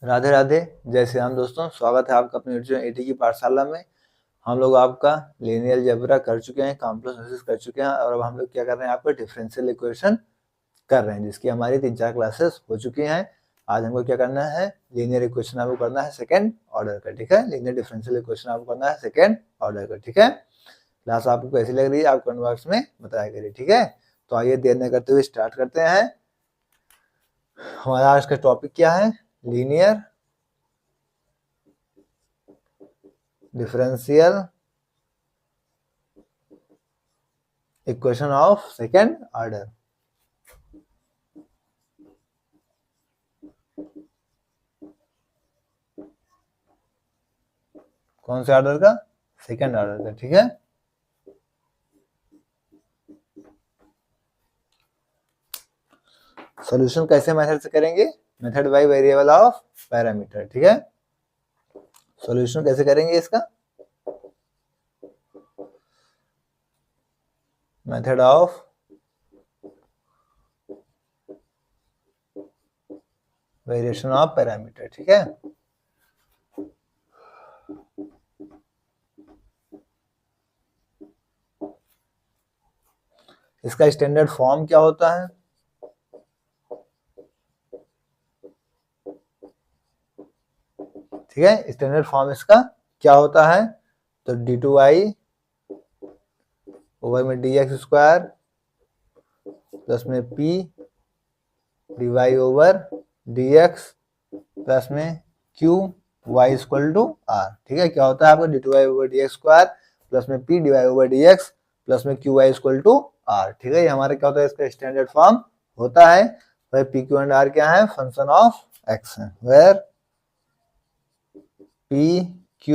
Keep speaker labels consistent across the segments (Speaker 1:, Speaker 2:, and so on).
Speaker 1: राधे राधे, जय श्री राम दोस्तों। स्वागत है आपका अपने यूट्यूब एटी की पाठशाला में। हम लोग आपका लीनियर अलजेब्रा कर चुके हैं, कॉम्प्लेक्स एनालिसिस कर चुके हैं और अब हम लोग क्या कर रहे हैं, आपका डिफरेंशियल इक्वेशन कर रहे हैं, जिसकी हमारी 3-4 क्लासेस हो चुकी हैं। आज हमको क्या करना है, लीनियर इक्वेशन आपको करना है सेकेंड ऑर्डर का, ठीक है। लीनियर डिफरेंशियल इक्वेशन आपको करना है सेकेंड ऑर्डर का, ठीक है। क्लास आपको कैसी लग रही है आप कमेंट बॉक्स में बताया करिए, ठीक है। तो आइए देर न करते हुए स्टार्ट करते हैं। हमारा आज का टॉपिक क्या है, linear differential equation of second order. कौन से ऑर्डर का, सेकेंड ऑर्डर का, ठीक है। सॉल्यूशन कैसे मेथड से करेंगे, method by variable of parameter, ठीक है। सॉल्यूशन कैसे करेंगे इसका, method of variation of parameter, ठीक है। इसका स्टैंडर्ड फॉर्म क्या होता है, ठीक है। स्टैंडर्ड फॉर्म इसका क्या होता है, तो d2y ओवर में dx स्क्वायर प्लस में p dy over dx plus में q y equal to r, ठीक है। क्या होता है आपका d2y over dx square plus में p dy over dx plus में q y equal to r, ठीक है। ये हमारे क्या होता है, इसका स्टैंडर्ड फॉर्म होता है। वह p q एंड r क्या है, फंक्शन ऑफ x है, where p q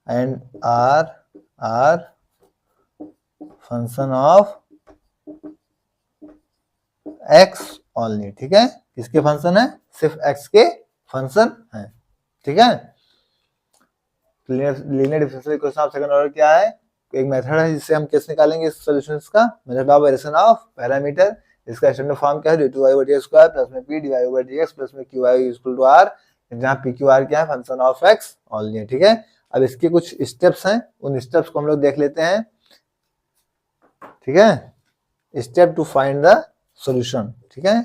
Speaker 1: and r are function of x only, ठीक है। किसके फंक्शन है, सिर्फ x के फंक्शन है, ठीक है। Linear differential equation of second order क्या है, एक मेथड है जिससे हम कैसे निकालेंगे इस सॉल्यूशंस का, method of variation of parameter. इसका स्टैंडर्ड फॉर्म क्या है, d2y over dx square plus में p dy over dx plus में qy इक्वल टू r, जहां p q r क्या है, फंक्शन ऑफ x ओनली है, ठीक है। अब इसके कुछ स्टेप्स हैं, उन स्टेप्स को हम लोग देख लेते हैं, ठीक है। Step two find the solution, ठीक है।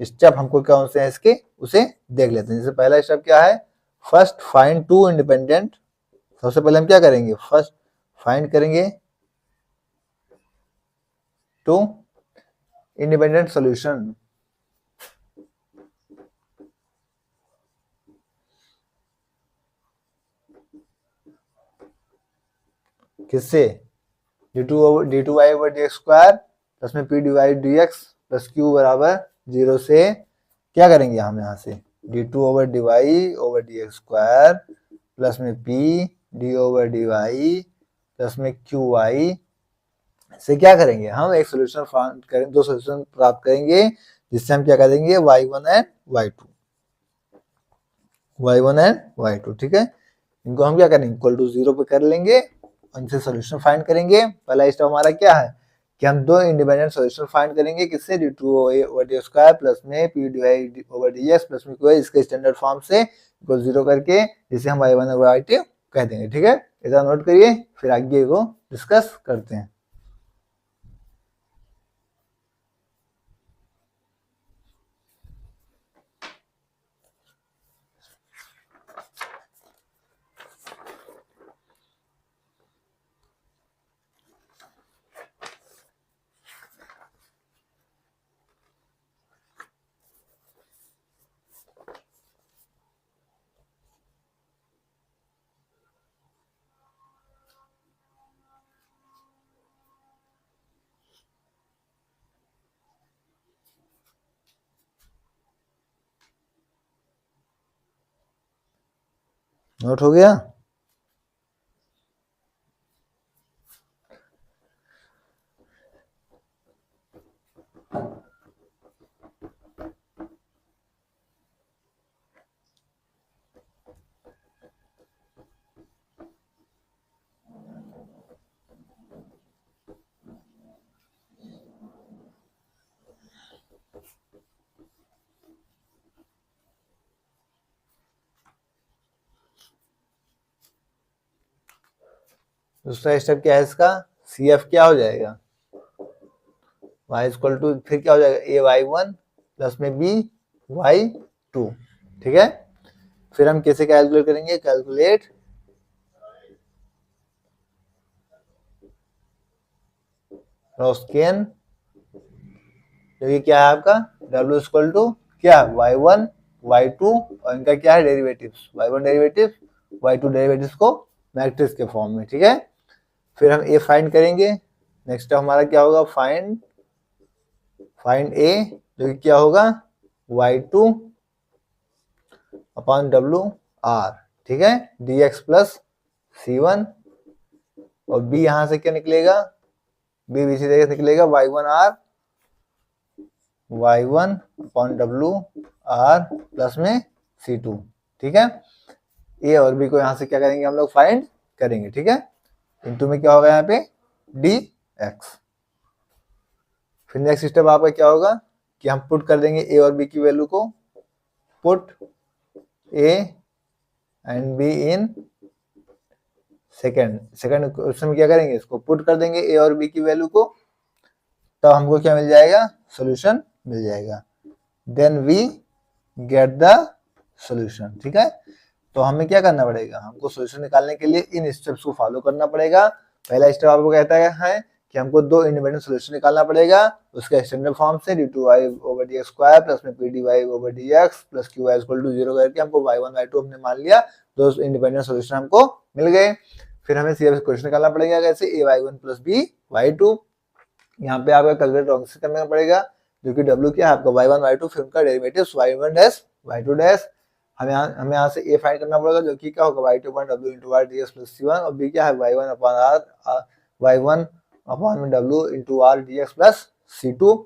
Speaker 1: स्टेप हमको कौन से हैं इसके, उसे देख लेते हैं। जैसे पहला स्टेप क्या है, फर्स्ट फाइंड टू इंडिपेंडेंट। सबसे पहले हम क्या करेंगे, फर्स्ट फाइंड करेंगे टू इंडिपेंडेंट सॉल्यूशन, किससे, d2y over dx square plus में p divide dx plus q बराबर 0 से क्या करेंगे हम यहाँ से, d2 over dy over dx square plus में p d over dy plus में qy से क्या करेंगे, हम एक सोल्यूशन फाइंड करें, दो सोल्यूशन प्राप्त करेंगे, जिससे हम क्या करेंगे y1 एंड y2, ठीक है। इनको हम क्या करेंगे, इक्वल टू 0 पे कर लेंगे, उनसे सोल्यूशन फाइंड करेंगे। पहला स्टेप हमारा क्या है कि हम दो इंडिपेंडेंट सोल्यूशन फाइंड करेंगे, किससे, d2 over dy square plus में p dy over dx plus में qy, इसके स्टैंडर्ड फॉर्म से इक्वल 0 करके, जिसे हम y1 और y2 कह देंगे, ठीक है। इतना नोट करिए, फिर आगे को डिस्कस करते हैं। नोट हो गया, दूसरा स्टेप क्या है इसका, सी एफ क्या हो जाएगा, y इक्वल टू फिर क्या हो जाएगा ए वाई वन प्लस में बी वाई टू। ठीक है, फिर हम कैसे कैलकुलेट करेंगे, कैलकुलेट रॉस्कियन, जो कि क्या है आपका w इक्वल टू क्या y1 y2 और इनका क्या है derivatives, y1 derivative y2 derivatives को मैट्रिक्स के फॉर्म में। ठीक है, फिर हम a फाइंड करेंगे। नेक्स्ट स्टेप हमारा क्या होगा, फाइंड a, जो कि क्या होगा y2 अपॉन w r। ठीक है, dx प्लस c1 और b यहां से क्या निकलेगा, b इसी तरह से निकलेगा y1 upon w r plus में c2। ठीक है, a और b को यहां से क्या करेंगे हम लोग फाइंड करेंगे। ठीक है, इनटू में क्या होगा यहाँ पे dx। फिर नेक्स्ट स्टेप आपका क्या होगा कि हम पुट कर देंगे a और b की वैल्यू को, put a and b in second question में क्या करेंगे, इसको पुट कर देंगे a और b की वैल्यू को, तब हमको क्या मिल जाएगा, सॉल्यूशन मिल जाएगा। Then we get the solution. ठीक है, तो हमें क्या करना पड़ेगा, हमको सॉल्यूशन निकालने के लिए इन स्टेप्स को फॉलो करना पड़ेगा। पहला स्टेप आपको कहता है कि हमको दो इंडिपेंडेंट सॉल्यूशन निकालना पड़ेगा, उसका स्टैंडर्ड फॉर्म से d2y over dx square plus में pdy over dx plus qy equal to 0 करके हमको y1 y2 हमने मान लिया, दो इंडिपेंडेंट सॉल्यूशन हमको मिल गए। फिर हमें सीएफ क्वेश्चन निकालना पड़ेगा, कैसे a y1 plus b y2, यहाँ पे आपका कैलकुलेट रॉन्ग से करना पड़ेगा, जो कि w क्या है आपका y1 y2 फिर उनका derivatives y1 dash y2 dash. हमें यहाँ से a फाइंड करना पड़ेगा, जो कि क्या होगा y2 upon w into r dx plus c1 और b क्या है y1 upon w into r dx plus c2।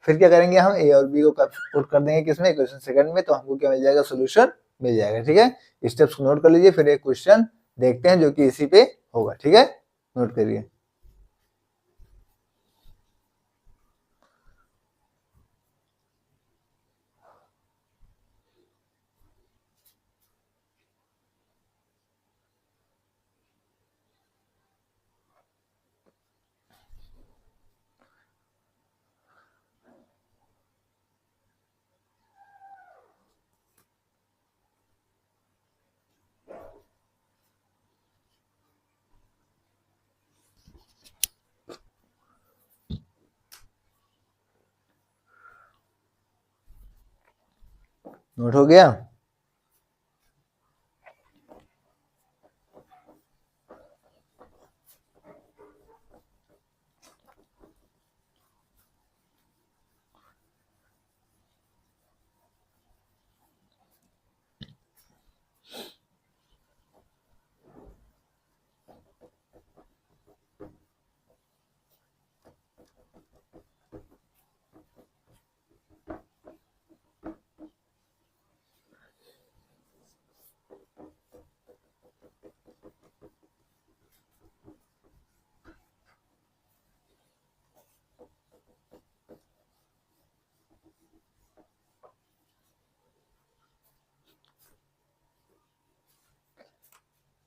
Speaker 1: फिर क्या करेंगे हम a और b को पुट कर देंगे किसमें, इक्वेशन सेकंड में, तो हमको क्या मिल जाएगा, सोल्यूशन मिल जाएगा। ठीक है, स्टेप्स को नोट कर लीजिए, फिर एक क्वेश्चन देखते हैं जो कि इसी पे होगा। ठीक है, नोट करिए। नोट हो गया,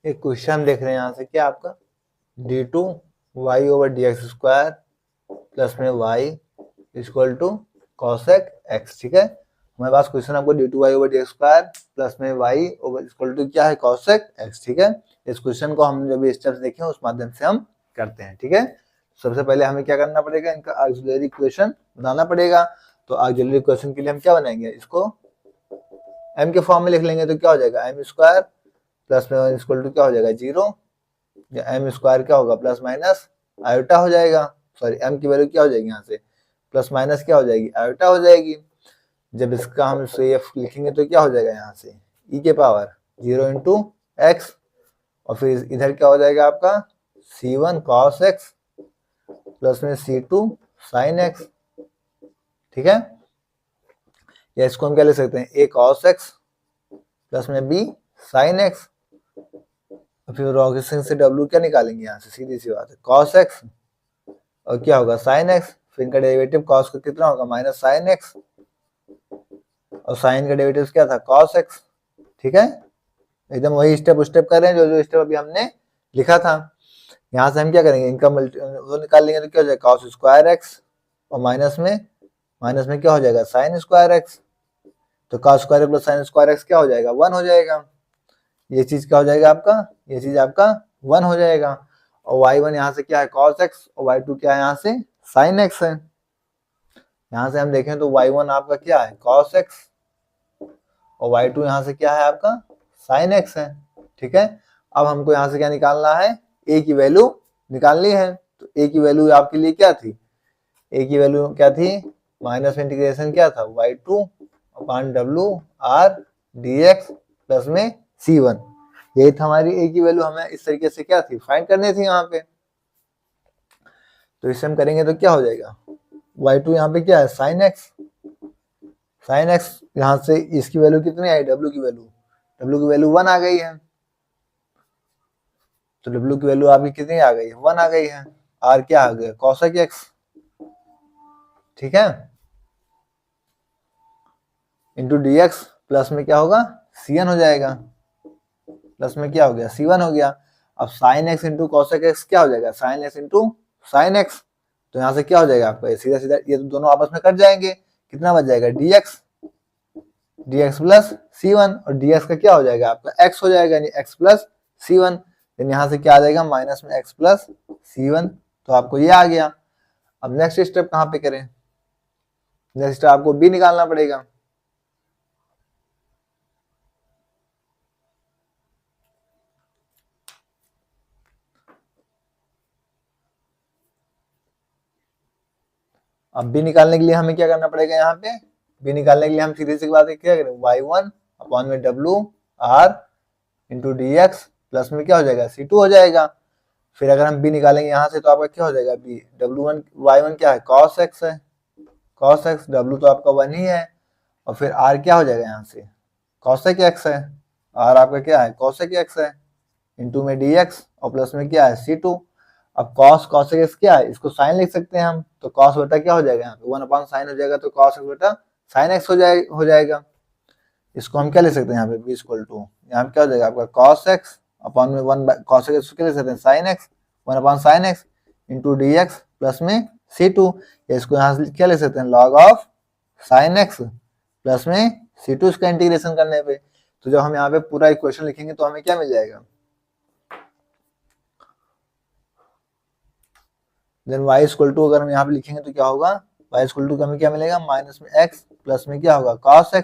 Speaker 1: एक क्वेश्चन देख रहे हैं यहाँ से, क्या आपका d2y over dx square plus में y equal to cosec x। ठीक है, हमारे पास क्वेश्चन आपको d2y over dx square plus में y ओवर इक्वल टू क्या है cosec x। ठीक है, इस क्वेश्चन को हम जब स्टेप्स देखें उस माध्यम से हम करते हैं। ठीक है, सबसे पहले हमें क्या करना पड़ेगा, इनका ऑक्सिलरी इक्वेशन बनाना पड़ेगा। तो ऑक्सिलरी इक्वेशन के लिए हम क्या बनाएंगे, इसको m के फॉर्म में लिख लेंगे, तो क्या हो जाएगा m स्क्वायर प्लस में वन इक्वल टू क्या हो जाएगा 0, या एम स्क्वायर क्या होगा प्लस माइनस आयोटा हो जाएगा, सॉरी एम की वैल्यू क्या हो जाएगी यहाँ से प्लस माइनस क्या हो जाएगी आयोटा हो जाएगी। जब इसका हम एफ लिखेंगे तो क्या हो जाएगा यहाँ से ई के पावर 0 इंटू एक्स, और फिर इधर क्या हो जाएगा आपका c1 cos x प्लस में c2 sin x। ठीक है, या इसको हम क्या ले सकते हैं a cos x प्लस में b sin x, फिर रॉकिंग से w क्या निकालेंगे यहाँ से, सीधी सी बात है cos x और क्या होगा sin x, फिर इनका डेरिवेटिव cos का कितना होगा माइनस sin x, और sin का डेरिवेटिव क्या था cos x। ठीक है, एकदम वही स्टेप कर रहे हैं जो स्टेप अभी हमने लिखा था। यहाँ से हम क्या करेंगे, इनका वो निकाल लेंगे तो क्या हो जाएगा cos स्क्वायर एक्स, और माइनस में क्या हो जाएगा साइन स्क्वायर एक्स। तो cos square plus sine square x क्या हो जाएगा 1 हो जाएगा। ये चीज क्या हो जाएगा आपका, ये चीज आपका 1 हो जाएगा। और y1 यहाँ से क्या है cos x, और y2 क्या है यहाँ से sin x है। यहाँ से हम देखें तो y1 आपका क्या है cos x, और y2 यहाँ से क्या है आपका sin x है। ठीक है, अब हमको यहाँ से क्या निकालना है, a की वैल्यू निकालनी है। तो a की वैल्यू आपके लिए क्या थी, a की वैल्यू क्या थी, माइनस में इंटीग्रेशन क्या था y2 upon w r dx plus में c1। यही था हमारी a की वैल्यू, हमें इस तरीके से क्या थी फाइंड करनी थी यहाँ पे। तो इसे हम करेंगे तो क्या हो जाएगा, y2 यहाँ पे क्या है sin x, यहाँ से इसकी वैल्यू कितनी आई w की वैल्यू 1 आ गई है। तो w की वैल्यू आपकी कितनी आ गई है 1 आ गई है। r क्या आ गया cosec x, ठीक है, इंटू dx प्लस में क्या होगा cn हो जाएगा, प्लस में क्या हो गया c1 हो गया। अब sin x into cosec x क्या हो जाएगा sin x into sin x। तो यहाँ से क्या हो जाएगा आपका सीधा सीधा ये तो दोनों आपस में कट जाएंगे, कितना बच जाएगा dx प्लस c1, और dx का क्या हो जाएगा आपका x हो जाएगा यानी x प्लस c1। यानी यहाँ से क्या आ जाएगा माइनस में x प्लस c1। तो आपको ये आ गया। अब नेक्स्ट स्टेप कहाँ पे करें, नेक्स्ट स्टेप आपको b निकालना पड़ेगा। अब b निकालने के लिए हमें क्या करना पड़ेगा, यहाँ पे b निकालने के लिए हम सीधी सी बात है क्या करें y1 अपॉन में w r into dx plus में क्या हो जाएगा c2 हो जाएगा। फिर अगर हम b निकालेंगे यहाँ से तो आपका क्या हो जाएगा b w1 y1 क्या है cos x है, cos x w तो आपका 1 ही है, और फिर r क्या हो जाएगा यहाँ से cosec x है, r आपका क्या है cosec x है, इंटू में dx और प्लस में क्या है c2। अब cosec x क्या है, इसको साइन लिख सकते हैं हम, तो cos बटा क्या हो जाएगा यहाँ पे 1 अपॉन साइन हो जाएगा, तो cos x बटा sin x हो जाएगा। इसको हम क्या लिख सकते हैं यहाँ पे b इक्वल टू, यहाँ पे क्या हो जाएगा आपका cos x अपॉन में 1 cosec x क्या लिख सकते हैं sin x 1 upon sin x into dx plus में c2, या इसको यहाँ से क्या लिख सकते हैं log of sin x plus में c2 इसका इंटीग्रेशन करने पे। तो जब हम यहाँ पे पूरा इक्वेशन लिखेंगे तो हमें क्या मिल जाएगा, देन y इक्वल टू अगर हम यहाँ पे लिखेंगे तो क्या होगा y इक्वल टू हमें क्या मिलेगा माइनस में x प्लस में क्या होगा cos x,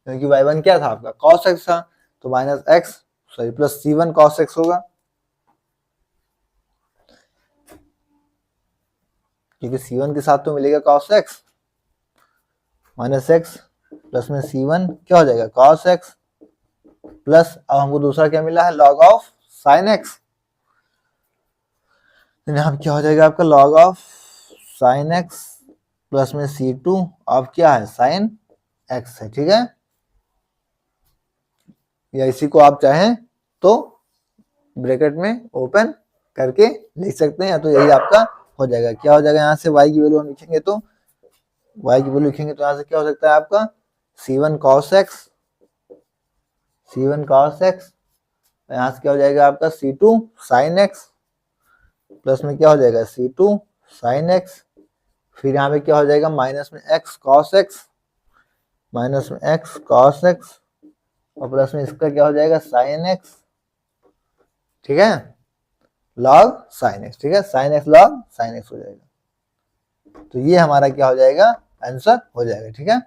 Speaker 1: क्योंकि y1 क्या था आपका cos x था, तो minus x sorry plus c1 cos x होगा, क्योंकि c1 के साथ तो मिलेगा cos x, minus x plus में c1 क्या हो जाएगा cos x, प्लस अब हमको दूसरा क्या मिला है log ऑफ sin x। यहाँ क्या हो जाएगा आपका log of sin x plus में c2 अब क्या है sin x है, ठीक है, या इसी को आप चाहें तो ब्रैकेट में ओपन करके लिख सकते हैं, या तो यही आपका हो जाएगा। क्या हो जाएगा यहाँ से y की वैल्यू हम लिखेंगे तो यहाँ से क्या हो सकता है आपका c1 cos x, यहाँ से क्या हो जाएगा आपका c2 sin x प्लस में क्या हो जाएगा c2 sin x, फिर यहाँ पे क्या हो जाएगा माइनस में x cos x और प्लस में इसका क्या हो जाएगा sin x, ठीक है, log sin x, ठीक है, sin x log sin x हो जाएगा। तो ये हमारा क्या हो जाएगा आंसर हो जाएगा, ठीक है।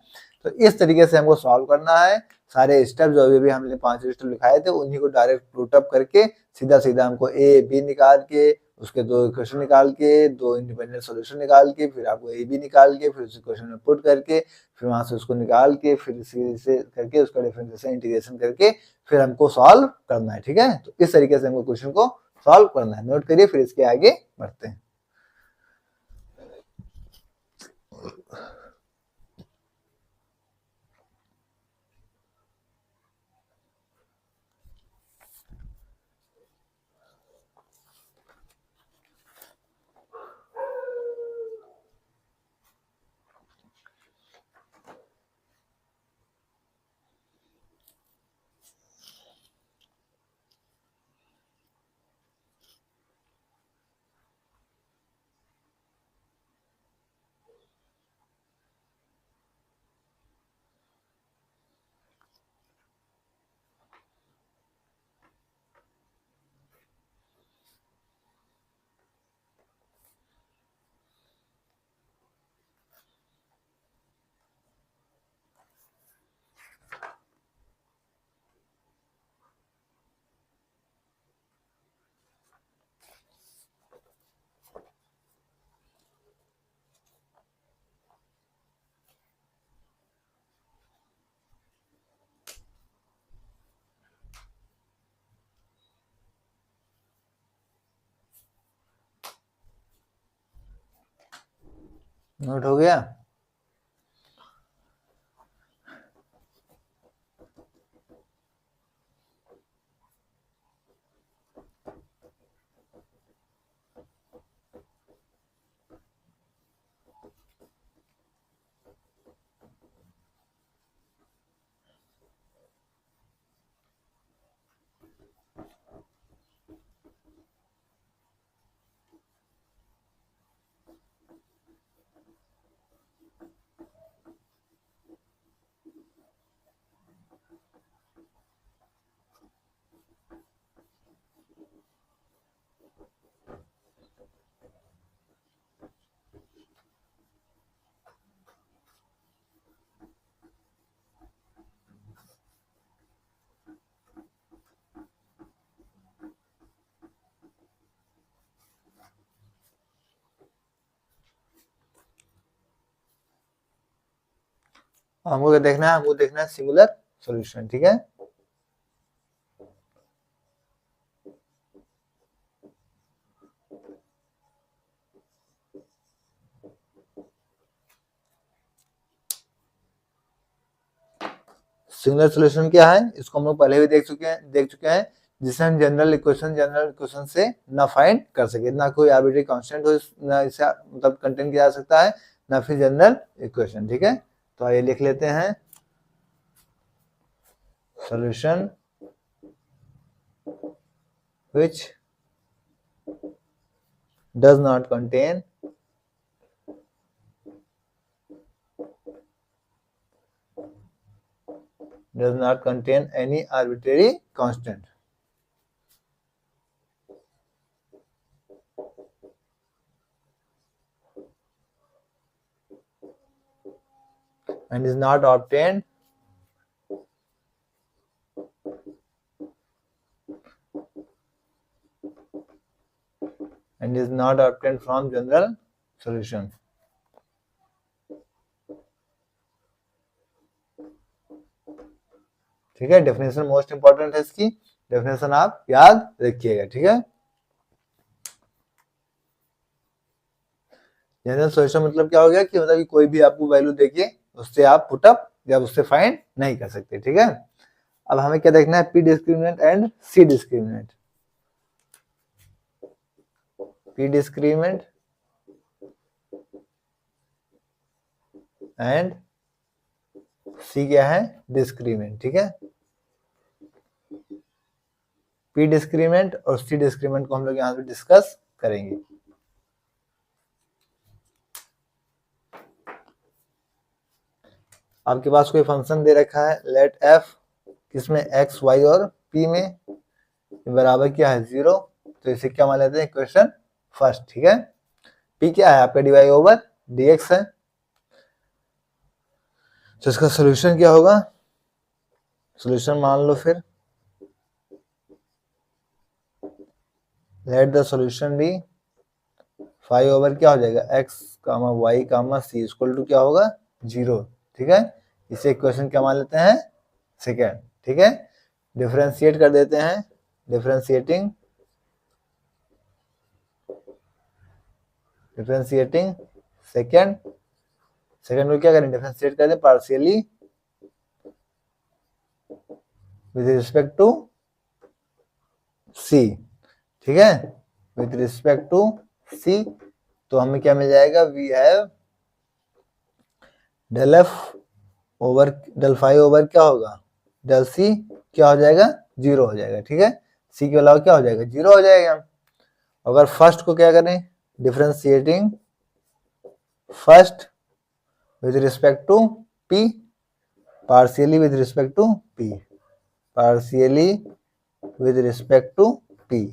Speaker 1: तो इस तरीके से हमको सॉल्व करना है। सारे स्टेप जो अभी हमने 5 स्टेप लिखाए थे उन्हीं को डायरेक्ट पुट अप करके सीधा सीधा हमको ए बी निकाल के उसके 2 इक्वेशन निकाल के 2 इंडिपेंडेंट सॉल्यूशन निकाल के फिर आपको ए बी निकाल के फिर उस इक्वेशन में पुट करके फिर वहां से उसको निकाल के फिर से करके उसका डिफरेंशिएशन इंटीग्रेशन करके फिर हमको सॉल्व करना है, ठीक है। तो इस तरीके से हमको क्वेश्चन को सॉल्व करना है। नोट करिए, फिर इसके आगे बढ़ते हैं। नोट हो गया। हमको क्या देखना है, हमको देखना है सिंगुलर सॉल्यूशन। ठीक है, सिंगुलर सॉल्यूशन क्या है, इसको हम लोग पहले भी देख चुके हैं, जिसे हम जनरल इक्वेशन से ना फाइंड कर सके, ना कोई आर्बिट्री कांस्टेंट हो, ना इसे मतलब कंटेन किया जा सकता है, ना फिर जनरल इक्वेशन। ठीक है, तो आइए लिख लेते हैं solution which does not contain any arbitrary constant and is not obtained from general solution। ठीक है, डेफिनेशन मोस्ट इंपॉर्टेंट है, इसकी डेफिनेशन आप याद रखिएगा। ठीक है, जनरल सॉल्यूशन मतलब क्या हो गया कि मतलब कि कोई भी आपको वैल्यू देखिए, उससे आप पुटअप या उससे फाइंड नहीं कर सकते। ठीक है, अब हमें क्या देखना है, P discriminant and C discriminant. P discriminant and C क्या है, डिस्क्रिमिनेंट। ठीक है, पी डिस्क्रिमिनेंट और सी डिस्क्रिमिनेंट को हम लोग यहाँ पे डिस्कस करेंगे। आपके पास कोई फंक्शन दे रखा है, लेट एफ किसमें, एक्स वाई और पी में, बराबर क्या है 0, तो इसे क्या मान लेते हैं, इक्वेशन फर्स्ट। ठीक है, पी क्या है आपका, dy ओवर dx है, तो इसका सॉल्यूशन क्या होगा, सॉल्यूशन मान लो फिर, let the solution be 5 over क्या हो जाएगा, x comma y comma c equal to क्या होगा 0। ठीक है, इसे इक्वेशन क्या मान लेते हैं, सेकेंड। ठीक है, डिफरेंशिएट कर देते हैं, डिफरेंशिएटिंग सेकेंड को क्या करें, डिफरेंशिएट कर दें पार्शियली विद रिस्पेक्ट टू सी। ठीक है, विद रिस्पेक्ट टू सी, तो हमें क्या मिल जाएगा, we have del F over del five over क्या होगा, डेल सी क्या हो जाएगा, 0 हो जाएगा। ठीक है, सी के अलावा क्या हो जाएगा, 0 हो जाएगा। अगर फर्स्ट को क्या करें, differentiating first with respect to P, partially with respect to P, partially with respect to P,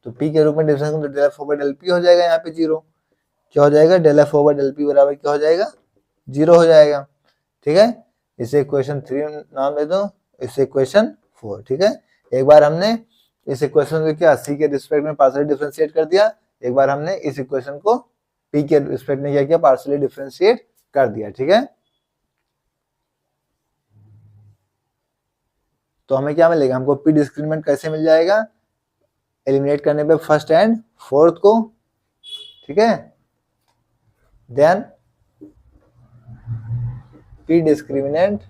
Speaker 1: तो पी के रूप में डिफरेंस तो del F over del P हो जाएगा, यहाँ पे 0 क्या हो जाएगा, del F over del P बराबर क्या हो जाएगा, 0 हो जाएगा। ठीक है, इसे इक्वेशन 3 नाम दे दो, इसे इक्वेशन 4। ठीक है, एक बार हमने इस इक्वेशन को क्या सी के रिस्पेक्ट में पार्शियली डिफरेंशिएट कर दिया, एक बार हमने इस इक्वेशन को पी के रिस्पेक्ट में क्या किया, पार्शियली डिफरेंशिएट कर दिया। ठीक है, तो हमें क्या मिलेगा, हमको पी डिस्क्रिमिनेंट कैसे मिल जाएगा, एलिमिनेट करने पे फर्स्ट एंड फोर्थ को। ठीक है, then P discriminant,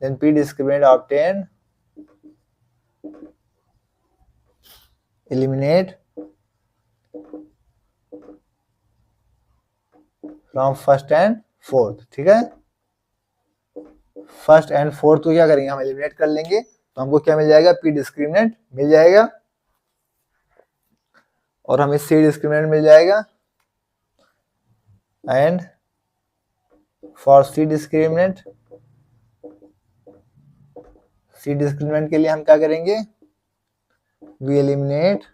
Speaker 1: then P discriminant obtained, eliminate from first and fourth. ठीक है, फर्स्ट एंड फोर्थ को क्या करेंगे हम एलिमिनेट कर लेंगे, तो हमको क्या मिल जाएगा, पी डिस्क्रिमिनेंट मिल जाएगा और हमें सी डिस्क्रिमिनेंट मिल जाएगा। एंड फॉर सी डिस्क्रिमिनेंट के लिए हम क्या करेंगे, we eliminate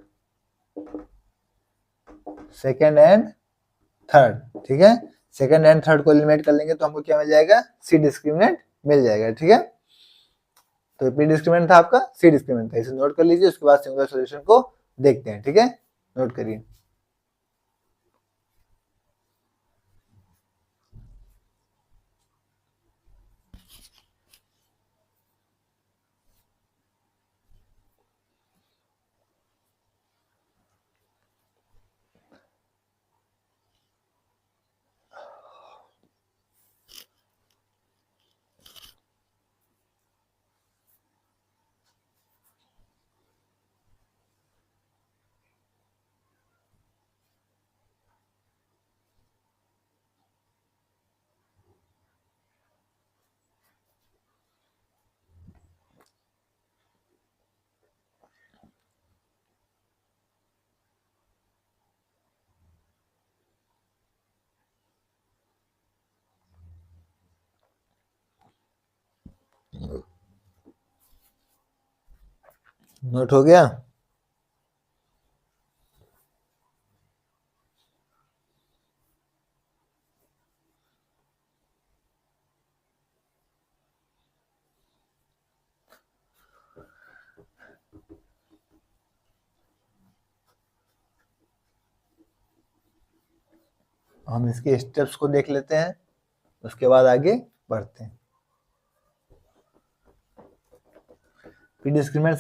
Speaker 1: second and third. ठीक है, सेकेंड एंड थर्ड को एलिमिनेट कर लेंगे तो हमको क्या मिल जाएगा, सी डिस्क्रिमिनेंट मिल जाएगा। ठीक है, तो पी डिस्क्रिमिनेंट था आपका, सी डिस्क्रिमिनेंट था, इसे नोट कर लीजिए। उसके बाद सिंगुलर सॉल्यूशन को देखते हैं। ठीक है, नोट करिए। नोट हो गया। हम इसके स्टेप्स को देख लेते हैं, उसके बाद आगे बढ़ते हैं। पी डिस्क्रिमिनेंट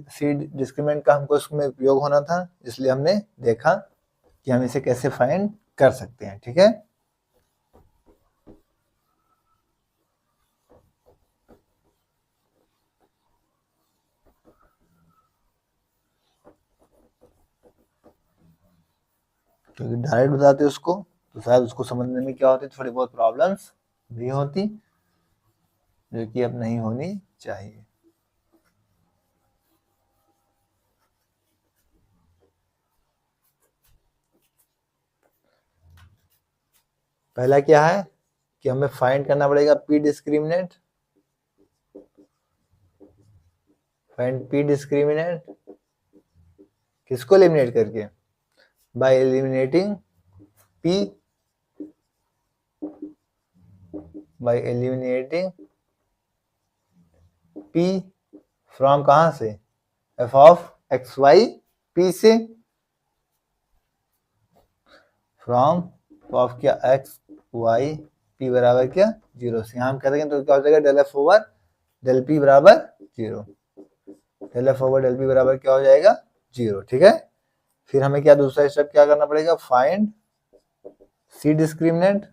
Speaker 1: सी डिस्क्रिमिनेंट का हमको इसमें उपयोग होना था, इसलिए हमने देखा कि हम इसे कैसे फाइंड कर सकते हैं। ठीक है, क्योंकि डायरेक्ट बताते उसको तो शायद उसको समझने में क्या होती, थोड़ी बहुत प्रॉब्लम्स भी होती, जो कि अब नहीं होनी चाहिए। पहला क्या है कि हमें फाइंड करना पड़ेगा P discriminant, find P discriminant किसको एलिमिनेट करके, by eliminating P, by eliminating P from कहां से, F of X Y P से, फ्रॉम ऑफ क्या एक्स वाई पी बराबर क्या 0 से। यहाँ हम कह देंगे तो क्या हो जाएगा, del F over del P बराबर 0, del F over del P बराबर क्या हो जाएगा 0। ठीक है, फिर हमें क्या दूसरा स्टेप क्या करना पड़ेगा, find C discriminant,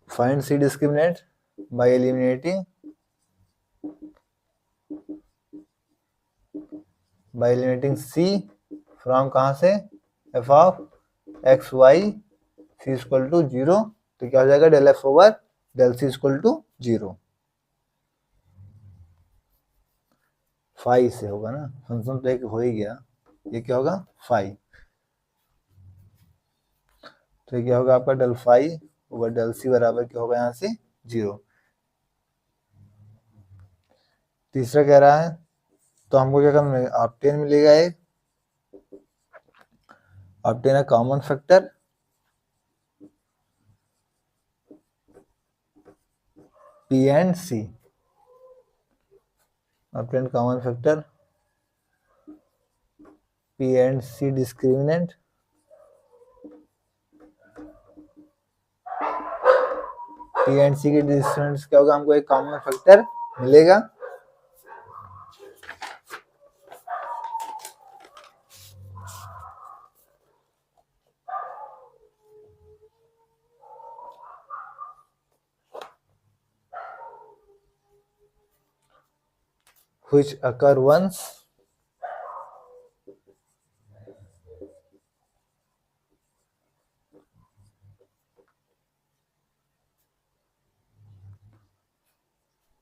Speaker 1: find C discriminant by eliminating C from कहां से, F of X Y C equal to 0, तो क्या हो जाएगा, del F over del C equal to 0। Phi से होगा ना, फंक्शन तो एक हो ही गया, ये क्या होगा फाई, तो ये क्या होगा आपका del phi over del C बराबर क्या होगा यहाँ से 0। तीसरा कह रहा है तो हमको क्या करना है, ऑब्टेन मिलेगा एक, obtain a common factor P and C, obtain common factor P and C discriminant, P and C के डिस्क्रिमिनेंट क्या होगा, हमको एक कॉमन फैक्टर मिलेगा। which occur once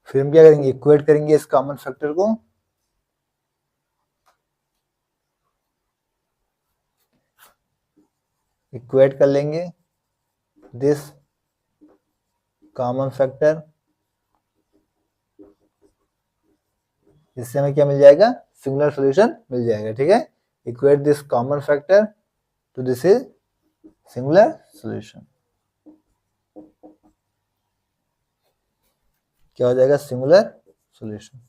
Speaker 1: फिर हम क्या करेंगे, इक्वेट करेंगे इस कॉमन फैक्टर को, इक्वेट कर लेंगे दिस कॉमन फैक्टर, इससे हमें क्या मिल जाएगा, सिंगुलर सॉल्यूशन मिल जाएगा। ठीक है, equate this common factor to this is singular solution, क्या हो जाएगा, सिंगुलर सॉल्यूशन।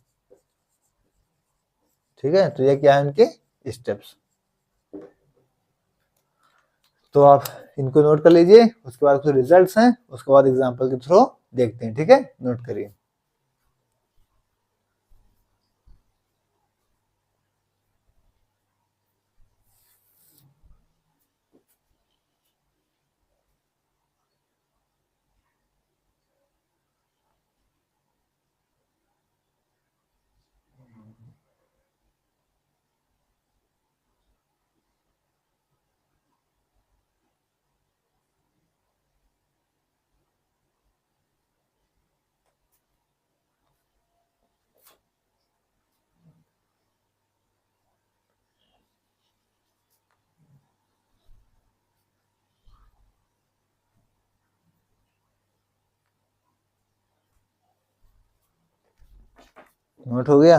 Speaker 1: ठीक है, तो ये क्या है उनके स्टेप्स, तो आप इनको नोट कर लीजिए, उसके बाद कुछ रिजल्ट्स हैं, उसके बाद एग्जांपल के थ्रू देखते हैं। ठीक है, नोट करिए। नोट हो गया?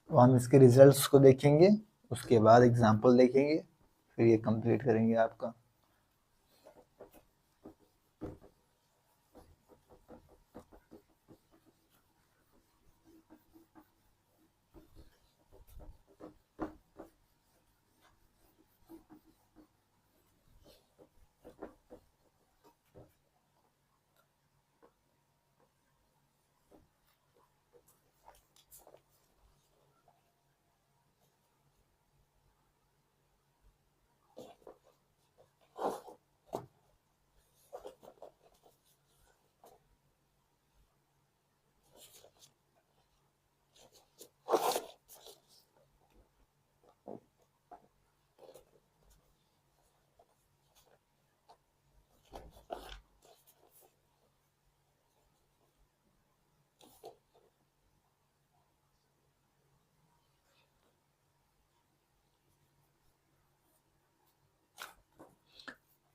Speaker 1: तो हम इसके रिजल्ट्स को देखेंगे, उसके बाद एग्जांपल देखेंगे, फिर ये कंप्लीट करेंगे आपका।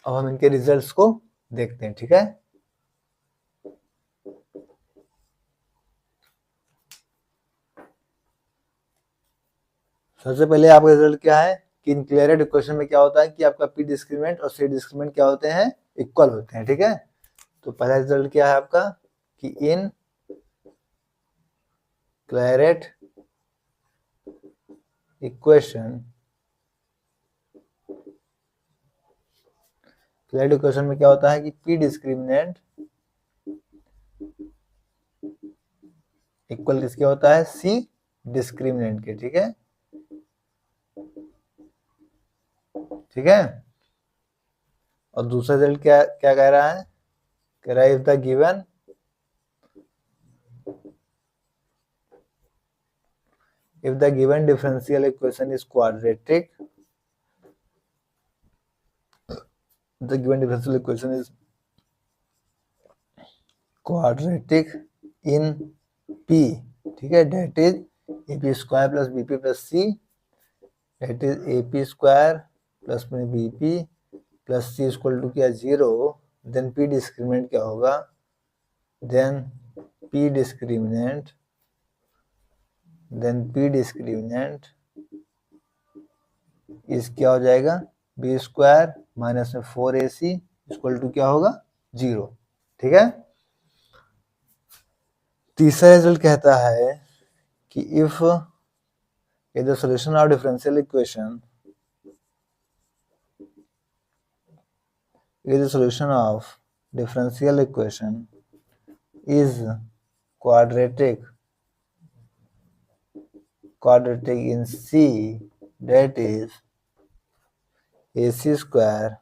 Speaker 1: अब हम इनके रिजल्ट्स को देखते हैं। ठीक है, सबसे पहले आपका रिजल्ट क्या है कि इन क्लियरेट इक्वेशन में क्या होता है कि आपका पी डिस्क्रीमिनेंट और सी डिस्क्रीमिनेंट क्या होते हैं, इक्वल होते हैं। ठीक है, तो पहला रिजल्ट क्या है आपका कि इन क्लियरेट इक्वेशन, क्लियरेट इक्वेशन में क्या होता है कि पी डिस्क्रीमिनेंट इक्वल किसके होता है, सी डिस्क्रीमिनेंट के। ठीक है, ठीक है, और दूसरा रिजल्ट क्या क्या कह रहा है, कह रहा है if the given if the given differential equation is quadratic, the given differential equation is quadratic in P, ठीक है, that is AP square plus BP plus C, that is AP square plus में BP plus C equal to क्या 0, then P discriminant क्या होगा, then P discriminant इस क्या हो जाएगा, बी स्क्वायर माइनस में 4AC इक्वल टू क्या होगा, 0। ठीक है, तीसरा रिजल्ट कहता है कि if the solution of differential equation is the solution of differential equation is quadratic in C, that is AC square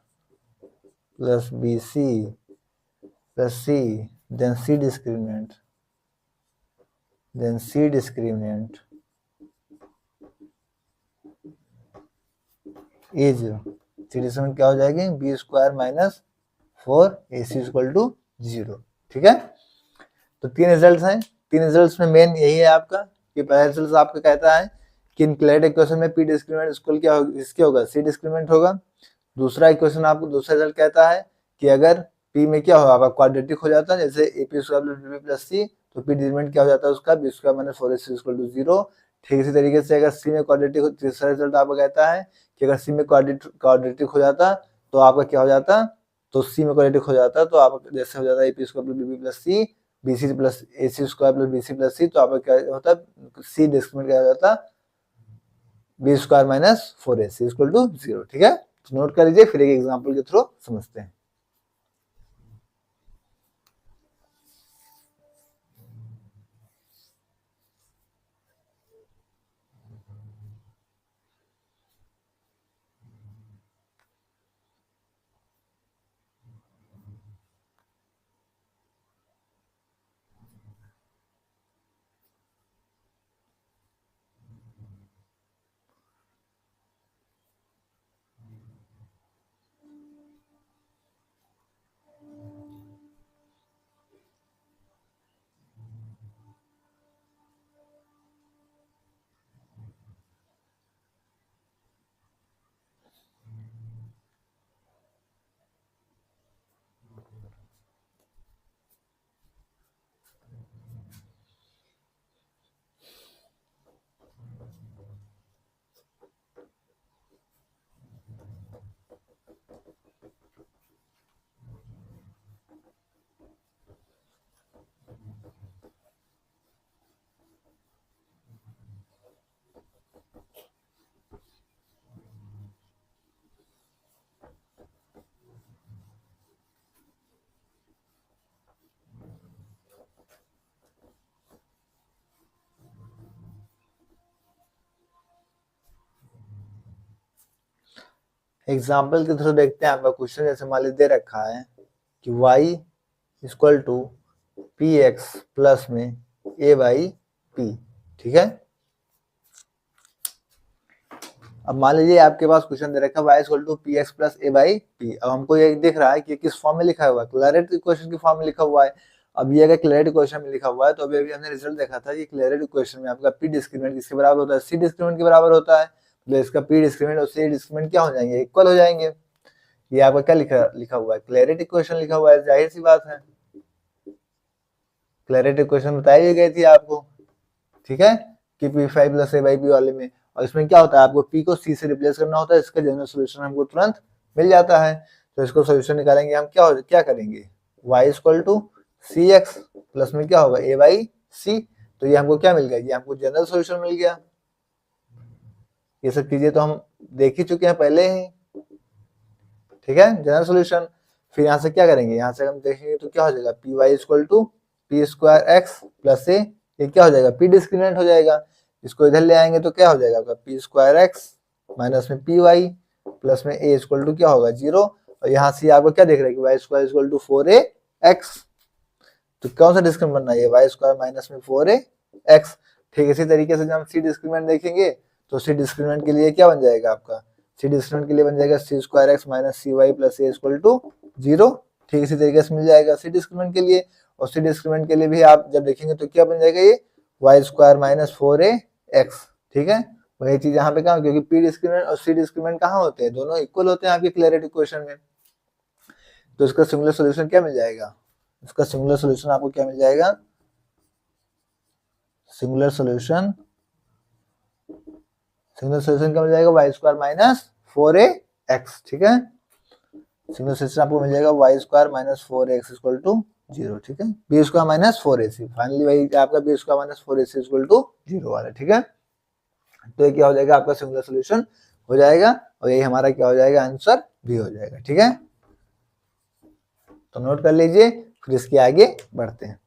Speaker 1: plus BC plus C, then C discriminant is C discriminant क्या हो जाएगी, B square minus 4AC equal to 0। ठीक है, तो तीन result हैं। तीन results में मेन यही है आपका कि पहला रिजल्ट आपका कहता है कि इन क्लैड इक्वेशन में पी डिस्क्रिमिनेंट इक्वल क्या होगा, इसके होगा सी डिस्क्रिमिनेंट होगा। दूसरा इक्वेशन आपको दूसरा रिजल्ट कहता है कि अगर पी में क्या होगा, आपका क्वाड्रेटिक हो जाता है, जैसे A P square plus B plus C, तो पी डिस्क्रिमिनेंट क्या हो जाता है उसका, B square minus 4AC equal to 0। ठीक इसी तरीके से अगर सी में क्वाड्रेटिक हो, तीसरा रिजल्ट आपका कहता है कि अगर सी में क्वाड्रेटिक हो जाता तो आपका क्या हो जाता, तो सी में क्वाड्रेटिक हो जाता तो आप जैसे हो जाता A P square plus B plus C, BC plus AC square plus BC plus C, तो आपका क्या होता है, C डिस्क्रिमिनेंट क्या हो जाता, B square minus 4AC equal to 0। ठीक है, तो नोट कर लीजिए, फिर एक एग्जांपल के थ्रू समझते हैं। एग्जाम्पल के थ्रू देखते हैं आपका क्वेश्चन। जैसे मान लीजिए दे रखा है कि y equal to P X plus में ए बाई पी। ठीक है, अब मान लीजिए आपके पास क्वेश्चन दे रखा है y equal to P X plus A by P. अब हमको ये दिख रहा है कि किस फॉर्म में लिखा हुआ है, क्लैरिटी इक्वेशन की फॉर्म में लिखा हुआ है। अब ये अगर क्लैरिटी इक्वेशन में लिखा हुआ है तो अभी हमने रिजल्ट देखा था कि क्लैरिटी इक्वेशन में आपका पी डिस्क्रिमिनेंट किसके बराबर होता है, सी डिस्क्रिमिनेंट के बराबर होता है। तो इसका पी डिस्क्रिमिनेंट और सी डिस्क्रिमिनेंट क्या हो जाएंगे, इक्वल हो जाएंगे। ये आपका क्या लिखा हुआ है, क्लैरिटी इक्वेशन लिखा हुआ है, जाहिर सी बात है क्लैरिटी इक्वेशन बताई भी गई थी आपको। ठीक है, कि p5 plus A by P वाले में, और इसमें क्या होता है, आपको p को c से रिप्लेस करना होता है, इसका जनरल सॉल्यूशन हमको तुरंत मिल जाता है। तो इसको सॉल्यूशन निकालेंगे हम, क्या करेंगे, y equal to C X plus में क्या होगा a बाई सी। तो ये हमको क्या मिल गया, ये हमको जनरल सॉल्यूशन मिल गया। ये सब चीजें तो हम देख ही चुके हैं पहले ही। ठीक है, जनरल सॉल्यूशन। फिर यहाँ से क्या करेंगे, यहाँ से हम देखेंगे तो क्या हो जाएगा, P Y equal to P square X plus A, ये क्या हो जाएगा, पी डिस्क्रिमिनेंट हो जाएगा। इसको इधर ले आएंगे तो क्या हो जाएगा आपका, पी स्क्वायर एक्स माइनस में पी वाई प्लस में ए इक्वल टू क्या होगा 0। और यहाँ से आपको क्या देख रहे हैं कि Y square equal to 4a X. तो कौन सा डिस्क्रिमिनेंट बनना है, वाई स्क्वायर माइनस में 4a एक्स। ठीक इसी तरीके से जब हम सी डिस्क्रिमिनेंट देखेंगे तो सी डिस्क्रिमिनेंट के लिए क्या बन जाएगा आपका, सी डिस्क्रिमिनेंट के लिए बन जाएगा C square X minus C Y plus A equal to 0। ठीक इसी तरीके से मिल जाएगा सी डिस्क्रिमिनेंट के लिए। और सी डिस्क्रिमिनेंट के लिए भी आप जब देखेंगे तो क्या बन जाएगा, ये Y square minus 4a x. ठीक है, वही चीज यहाँ पे कहाँ, क्योंकि पी डिस्क्रिमिनेंट और सी डिस्क्रिमिनेंट कहाँ होते हैं, दोनों इक्वल होते हैं आपके क्लैरिटी इक्वेशन में। तो इसका सिंगुलर सॉल्यूशन क्या मिल जाएगा, इसका सिंगुलर सॉल्यूशन आपको क्या मिल जाएगा, सिंगुलर सॉल्यूशन क्या मिल जाएगा, Y square minus 4a x. ठीक है, सिंगुलर सॉल्यूशन आपको मिल जाएगा Y square minus 4x equal to 0। ठीक है, B square minus 4ac, finally वही आपका B square minus 4ac equal to 0 वाला। ठीक है, तो ये क्या हो जाएगा, आपका सिंगुलर सॉल्यूशन हो जाएगा, और यही हमारा क्या हो जाएगा, आंसर भी हो जाएगा। ठीक है, तो नोट कर लीजिए, फिर इसके आगे बढ़ते हैं।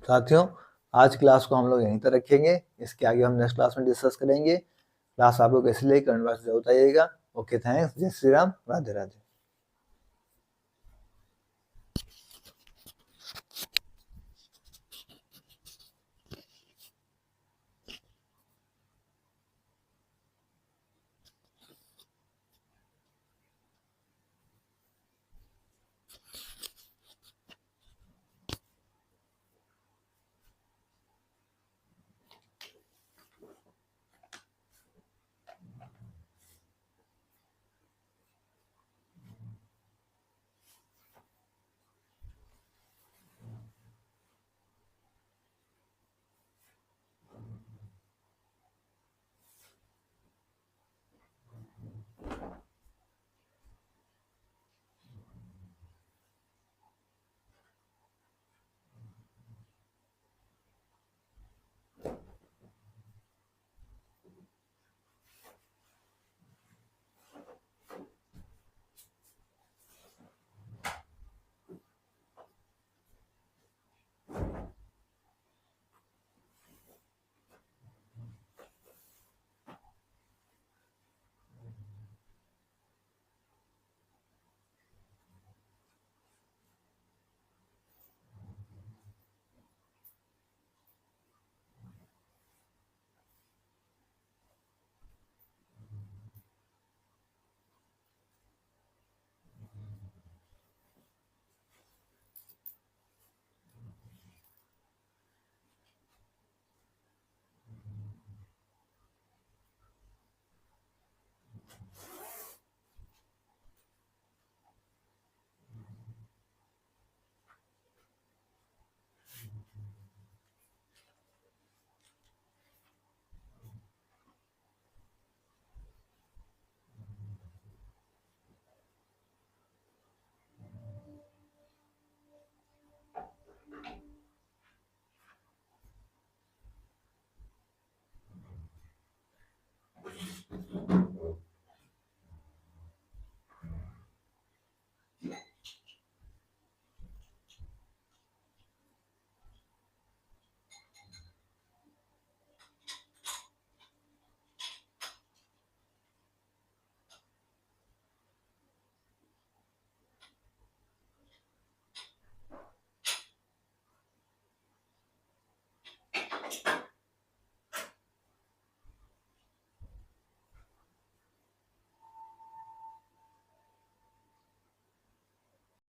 Speaker 1: साथियों आज क्लास को हम लोग यहीं तक रखेंगे, इसके आगे हम नेक्स्ट क्लास में डिस्कस करेंगे। क्लास आपको कैसी लगी कमेंट बॉक्स में जरूर बताइएगा। ओके थैंक्स, जय श्री राम, राधे राधे।